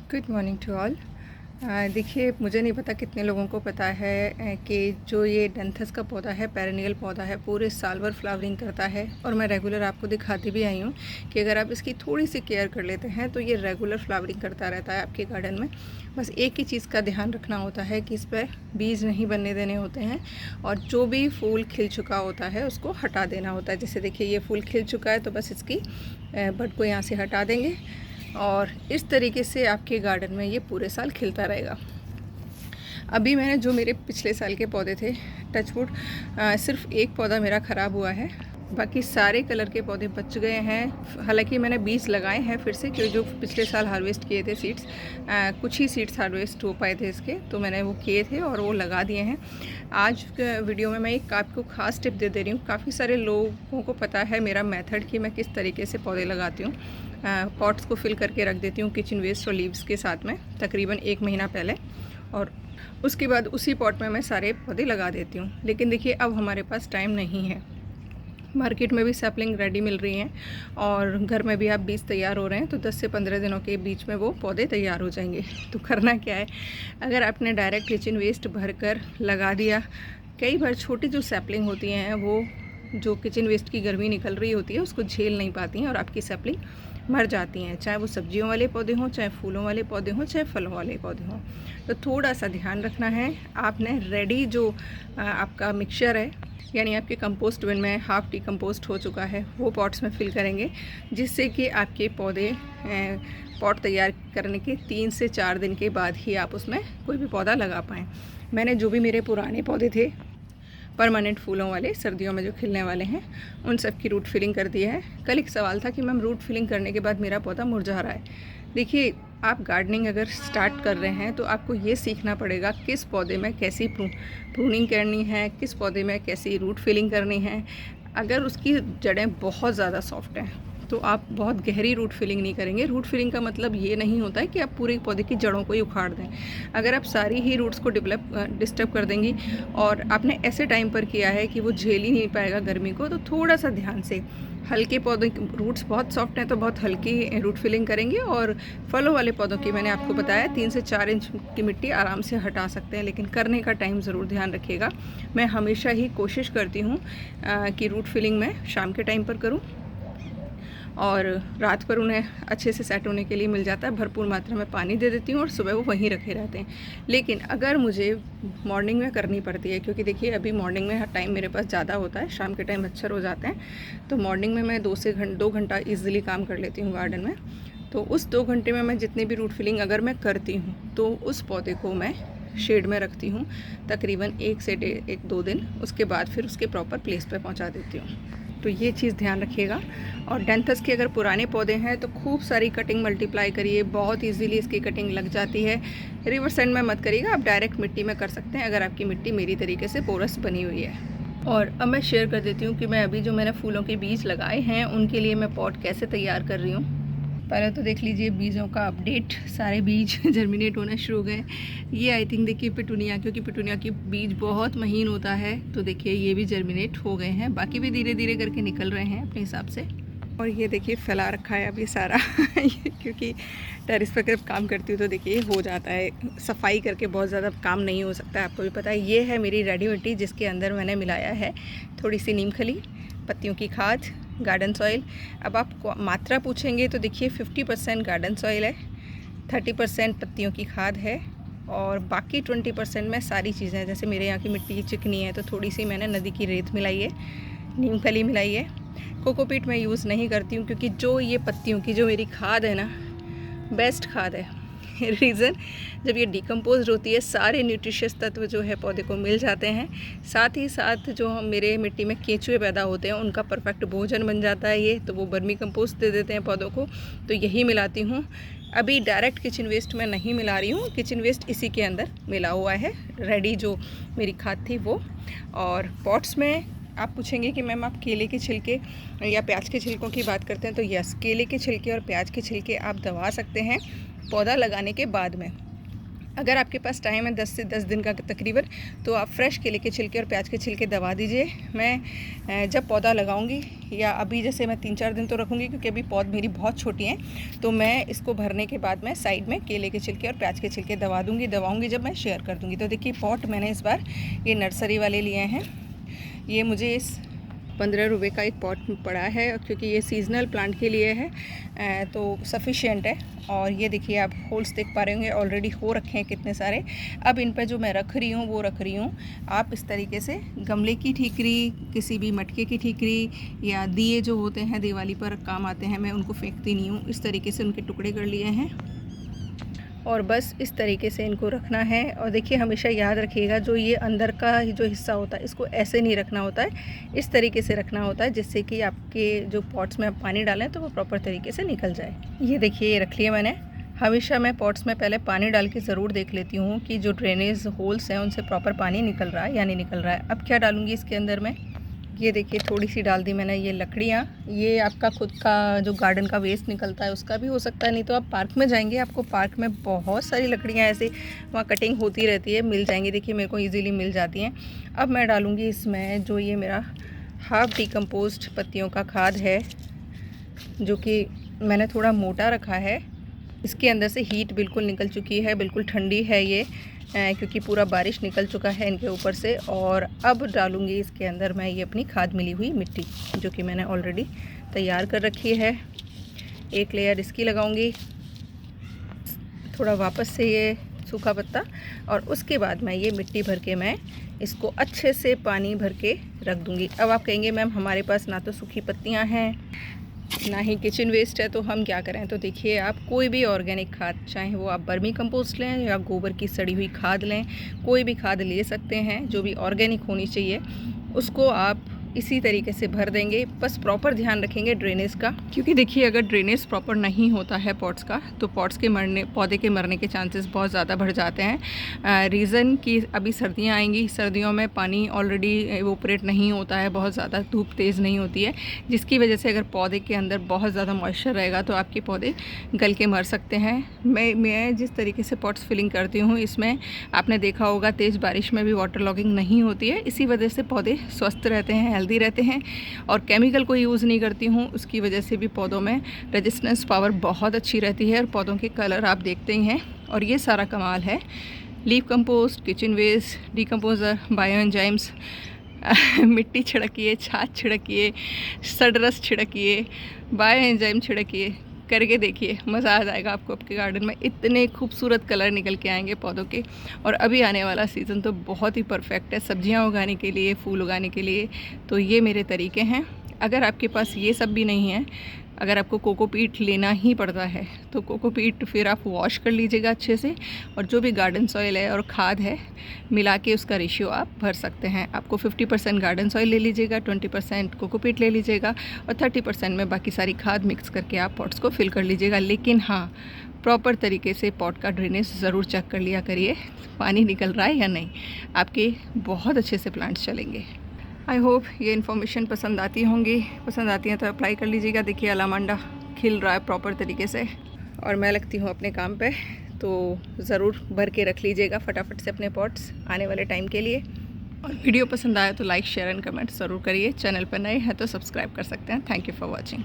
Good morning to all. देखिए, मुझे नहीं पता कितने लोगों को पता है कि जो ये डैंथस का पौधा है, पेरेनियल पौधा है, पूरे साल भर फ्लावरिंग करता है। और मैं रेगुलर आपको दिखाती भी आई हूँ कि अगर आप इसकी थोड़ी सी केयर कर लेते हैं तो ये रेगुलर फ्लावरिंग करता रहता है आपके गार्डन में। बस एक ही चीज़ का ध्यान रखना होता है कि इस पर बीज नहीं बनने देने होते हैं, और जो भी फूल खिल चुका होता है उसको हटा देना होता है। जैसे देखिए, ये फूल खिल चुका है तो बस इसकी बड को यहाँ से हटा देंगे, और इस तरीके से आपके गार्डन में ये पूरे साल खिलता रहेगा। अभी मैंने जो मेरे पिछले साल के पौधे थे, टचवुड, सिर्फ एक पौधा मेरा ख़राब हुआ है, बाकी सारे कलर के पौधे बच गए हैं। हालांकि मैंने बीज लगाए हैं फिर से, क्योंकि जो पिछले साल हार्वेस्ट किए थे सीड्स, कुछ ही सीड्स हार्वेस्ट हो पाए थे इसके, तो मैंने वो किए थे और वो लगा दिए हैं। आज वीडियो में मैं एक आपको ख़ास टिप दे रही हूँ। काफ़ी सारे लोगों को पता है मेरा मेथड कि मैं किस तरीके से पौधे लगाती हूँ। पॉट्स को फिल करके रख देती हूँ किचन वेस्ट और लीव्स के साथ में तकरीबन 1 महीना पहले, और उसके बाद उसी पॉट में मैं सारे पौधे लगा देती हूँ। लेकिन देखिए, अब हमारे पास टाइम नहीं है। मार्केट में भी सैपलिंग रेडी मिल रही हैं और घर में भी आप बीज तैयार हो रहे हैं, तो 10 से 15 दिनों के बीच में वो पौधे तैयार हो जाएंगे। तो करना क्या है, अगर आपने डायरेक्ट किचन वेस्ट भर कर लगा दिया, कई बार छोटी जो सैपलिंग होती हैं वो जो किचन वेस्ट की गर्मी निकल रही होती है उसको झेल नहीं पाती हैं और आपकी सैपलिंग मर जाती हैं, चाहे वो सब्जियों वाले पौधे हों, चाहे फूलों वाले पौधे हों, चाहे फलों वाले पौधे हों। तो थोड़ा सा ध्यान रखना है। आपने रेडी जो आपका मिक्सचर है, यानी आपके कंपोस्ट बिन में हाफ डिकम्पोस्ट हो चुका है, वो पॉट्स में फिल करेंगे, जिससे कि आपके पौधे पॉट तैयार करने के 3 से 4 दिन के बाद ही आप उसमें कोई भी पौधा लगा पाएँ। मैंने जो भी मेरे पुराने पौधे थे परमानेंट फूलों वाले, सर्दियों में जो खिलने वाले हैं, उन सब की रूट फिलिंग कर दी है। कल एक सवाल था कि मैम रूट फिलिंग करने के बाद मेरा पौधा मुरझा रहा है। देखिए, आप गार्डनिंग अगर स्टार्ट कर रहे हैं तो आपको ये सीखना पड़ेगा किस पौधे में कैसी प्रूनिंग करनी है, किस पौधे में कैसी रूट फिलिंग करनी है। अगर उसकी जड़ें बहुत ज़्यादा सॉफ्ट हैं तो आप बहुत गहरी रूट फिलिंग नहीं करेंगे। रूट फिलिंग का मतलब ये नहीं होता है कि आप पूरे पौधे की जड़ों को ही उखाड़ दें। अगर आप सारी ही रूट्स को डिस्टर्ब कर देंगी और आपने ऐसे टाइम पर किया है कि वो झेल ही नहीं पाएगा गर्मी को, तो थोड़ा सा ध्यान से, हल्के पौधों की रूट्स बहुत सॉफ्ट हैं तो बहुत हल्की रूट फिलिंग करेंगे, और फलों वाले पौधों की मैंने आपको बताया 3 से 4 इंच की मिट्टी आराम से हटा सकते हैं, लेकिन करने का टाइम ज़रूर ध्यान रखिएगा। मैं हमेशा ही कोशिश करती हूँ कि रूट फिलिंग मैं शाम के टाइम पर करूँ, और रात पर उन्हें अच्छे से सेट होने के लिए मिल जाता है। भरपूर मात्रा में पानी दे देती हूँ और सुबह वो वहीं रखे रहते हैं। लेकिन अगर मुझे मॉर्निंग में करनी पड़ती है, क्योंकि देखिए अभी मॉर्निंग में टाइम मेरे पास ज़्यादा होता है, शाम के टाइम मच्छर हो जाते हैं, तो मॉर्निंग में मैं 2 घंटा ईज़िली काम कर लेती हूँ गार्डन में। तो उस 2 घंटे में मैं जितनी भी रूट फिलिंग अगर मैं करती हूँ तो उस पौधे को मैं शेड में रखती हूँ तकरीबन 1 से 2 दिन, उसके बाद फिर उसके प्रॉपर प्लेस पर पहुँचा देती हूँ। तो ये चीज़ ध्यान रखिएगा। और डैंथस के अगर पुराने पौधे हैं तो खूब सारी कटिंग मल्टीप्लाई करिए, बहुत इजीली इसकी कटिंग लग जाती है। रिवर्स एंड में मत करिएगा, आप डायरेक्ट मिट्टी में कर सकते हैं अगर आपकी मिट्टी मेरी तरीके से पोरस बनी हुई है। और अब मैं शेयर कर देती हूँ कि मैं अभी जो मैंने फूलों के बीज लगाए हैं उनके लिए मैं पॉट कैसे तैयार कर रही हूँ। पहले तो देख लीजिए बीजों का अपडेट, सारे बीज जर्मिनेट होना शुरू हो गए। ये आई थिंक देखिए पिटूनिया, क्योंकि पिटूनिया की बीज बहुत महीन होता है, तो देखिए ये भी जर्मिनेट हो गए हैं। बाकी भी धीरे धीरे करके निकल रहे हैं अपने हिसाब से। और ये देखिए फैला रखा है अभी सारा क्योंकि टेरिस पर जब काम करती हूँ तो देखिए हो जाता है, सफाई करके बहुत ज़्यादा काम नहीं हो सकता है, आपको भी पता है। ये है मेरी रेडी मिट्टी, जिसके अंदर मैंने मिलाया है थोड़ी सी नीम खली, पत्तियों की खाद, गार्डन सॉइल। अब आप मात्रा पूछेंगे तो देखिए 50% गार्डन सॉइल है, 30% पत्तियों की खाद है, और बाकी 20% में सारी चीज़ें हैं। जैसे मेरे यहाँ की मिट्टी चिकनी है तो थोड़ी सी मैंने नदी की रेत मिलाई है, नीम खली मिलाई है। कोकोपीट मैं यूज़ नहीं करती हूँ, क्योंकि जो ये पत्तियों की जो मेरी खाद है ना, बेस्ट खाद है। रीज़न, जब ये डिकम्पोज होती है सारे न्यूट्रिशियस तत्व जो है पौधे को मिल जाते हैं, साथ ही साथ जो मेरे मिट्टी में केंचुए पैदा होते हैं उनका परफेक्ट भोजन बन जाता है ये, तो वो वर्मी कंपोस्ट दे देते हैं पौधों को। तो यही मिलाती हूँ। अभी डायरेक्ट किचन वेस्ट में नहीं मिला रही हूँ, किचन वेस्ट इसी के अंदर मिला हुआ है, रेडी जो मेरी खाद थी वो। और पॉट्स में आप पूछेंगे कि मैम आप केले के छिलके या प्याज के छिलकों की बात करते हैं, तो यस, केले के छिलके और प्याज के छिलके आप दबा सकते हैं पौधा लगाने के बाद में। अगर आपके पास टाइम है 10 से 10 दिन का तकरीबन, तो आप फ्रेश केले के छिलके और प्याज के छिलके दबा दीजिए। मैं जब पौधा लगाऊंगी या अभी जैसे मैं 3-4 दिन तो रखूंगी, क्योंकि अभी पौध मेरी बहुत छोटी हैं, तो मैं इसको भरने के बाद मैं साइड में केले के छिलके और प्याज के छिलके दबाऊंगी जब मैं शेयर कर दूँगी। तो देखिए पॉट मैंने इस बार ये नर्सरी वाले लिए हैं। ये मुझे इस 15 रुपये का एक पॉट पड़ा है, क्योंकि ये सीजनल प्लांट के लिए है तो सफिशिएंट है। और ये देखिए आप होल्स देख पा रहे होंगे, ऑलरेडी हो रखे हैं कितने सारे। अब इन पर जो मैं रख रही हूँ वो रख रही हूँ आप इस तरीके से गमले की ठीकरी, किसी भी मटके की ठीकरी, या दिए जो होते हैं दिवाली पर काम आते हैं, मैं उनको फेंकती नहीं हूँ। इस तरीके से उनके टुकड़े कर लिए हैं और बस इस तरीके से इनको रखना है। और देखिए हमेशा याद रखिएगा, जो ये अंदर का जो हिस्सा होता है इसको ऐसे नहीं रखना होता है, इस तरीके से रखना होता है, जिससे कि आपके जो पॉट्स में आप पानी डालें तो वो प्रॉपर तरीके से निकल जाए। ये देखिए ये रख लिया मैंने। हमेशा मैं पॉट्स में पहले पानी डाल के ज़रूर देख लेती हूँ कि जो ड्रेनेज होल्स हैं उनसे प्रॉपर पानी निकल रहा है या नहीं निकल रहा है। अब क्या डालूँगी इसके अंदर मैं, ये देखिए थोड़ी सी डाल दी मैंने ये लकड़ियाँ। ये आपका खुद का जो गार्डन का वेस्ट निकलता है उसका भी हो सकता है, नहीं तो आप पार्क में जाएंगे, आपको पार्क में बहुत सारी लकड़ियाँ ऐसे वहाँ कटिंग होती रहती है, मिल जाएंगी। देखिए मेरे को इजीली मिल जाती हैं। अब मैं डालूँगी इसमें जो ये मेरा हाफ डिकम्पोज्ड पत्तियों का खाद है, जो कि मैंने थोड़ा मोटा रखा है। इसके अंदर से हीट बिल्कुल निकल चुकी है, बिल्कुल ठंडी है ये, क्योंकि पूरा बारिश निकल चुका है इनके ऊपर से। और अब डालूँगी इसके अंदर मैं ये अपनी खाद मिली हुई मिट्टी, जो कि मैंने ऑलरेडी तैयार कर रखी है। एक लेयर इसकी लगाऊंगी, थोड़ा वापस से ये सूखा पत्ता, और उसके बाद मैं ये मिट्टी भर के मैं इसको अच्छे से पानी भर के रख दूँगी। अब आप कहेंगे मैम हमारे पास ना तो सूखी पत्तियाँ हैं ना ही किचन वेस्ट है, तो हम क्या करें। तो देखिए आप कोई भी ऑर्गेनिक खाद, चाहे वो आप वर्मी कंपोस्ट लें या गोबर की सड़ी हुई खाद लें, कोई भी खाद ले सकते हैं जो भी ऑर्गेनिक होनी चाहिए, उसको आप इसी तरीके से भर देंगे। बस प्रॉपर ध्यान रखेंगे ड्रेनेज का, क्योंकि देखिए अगर ड्रेनेज प्रॉपर नहीं होता है पॉट्स का, तो पॉट्स के मरने, पौधे के मरने के चांसेस बहुत ज़्यादा बढ़ जाते हैं। रीज़न कि अभी सर्दियाँ आएंगी, सर्दियों में पानी ऑलरेडी एवोपरेट नहीं होता है, बहुत ज़्यादा धूप तेज़ नहीं होती है, जिसकी वजह से अगर पौधे के अंदर बहुत ज़्यादा मॉइस्चर रहेगा तो आपके पौधे गल के मर सकते हैं। मैं जिस तरीके से पॉट्स फिलिंग करती हूँ, इसमें आपने देखा होगा तेज़ बारिश में भी वाटर लॉगिंग नहीं होती है, इसी वजह से पौधे स्वस्थ रहते हैं, हेल्दी रहते हैं। और केमिकल को यूज़ नहीं करती हूँ, उसकी वजह से भी पौधों में रेजिस्टेंस पावर बहुत अच्छी रहती है और पौधों के कलर आप देखते ही हैं। और ये सारा कमाल है leaf compost, kitchen waste, decomposer, bio enzymes, मिट्टी छिड़किए, छाछ छिड़किए, सडरस छिड़किए, बायो एंजाइम छिड़किए, करके देखिए, मज़ा आ जाएगा आपको। आपके गार्डन में इतने खूबसूरत कलर निकल के आएंगे पौधों के। और अभी आने वाला सीज़न तो बहुत ही परफेक्ट है सब्जियां उगाने के लिए, फूल उगाने के लिए। तो ये मेरे तरीके हैं। अगर आपके पास ये सब भी नहीं है, अगर आपको कोकोपीट लेना ही पड़ता है, तो कोकोपीट फिर आप वॉश कर लीजिएगा अच्छे से, और जो भी गार्डन सॉइल है और खाद है मिला के उसका रेशियो आप भर सकते हैं। आपको 50% गार्डन सॉइल ले लीजिएगा, 20% कोकोपीट ले लीजिएगा, और 30% में बाकी सारी खाद मिक्स करके आप पॉट्स को फिल कर लीजिएगा। लेकिन हाँ, प्रॉपर तरीके से पॉट का ड्रेनेज ज़रूर चेक कर लिया करिए, पानी निकल रहा है या नहीं, आपके बहुत अच्छे से प्लांट्स चलेंगे। आई होप ये इन्फॉर्मेशन पसंद आती होंगी, पसंद आती हैं तो अप्लाई कर लीजिएगा। देखिए अलामांडा खिल रहा है प्रॉपर तरीके से, और मैं लगती हूँ अपने काम पे, तो ज़रूर भर के रख लीजिएगा फटाफट से अपने पॉट्स आने वाले टाइम के लिए। और वीडियो पसंद आया तो लाइक, शेयर एंड कमेंट ज़रूर करिए। चैनल पर नए हैं तो सब्सक्राइब कर सकते हैं। Thank you for watching.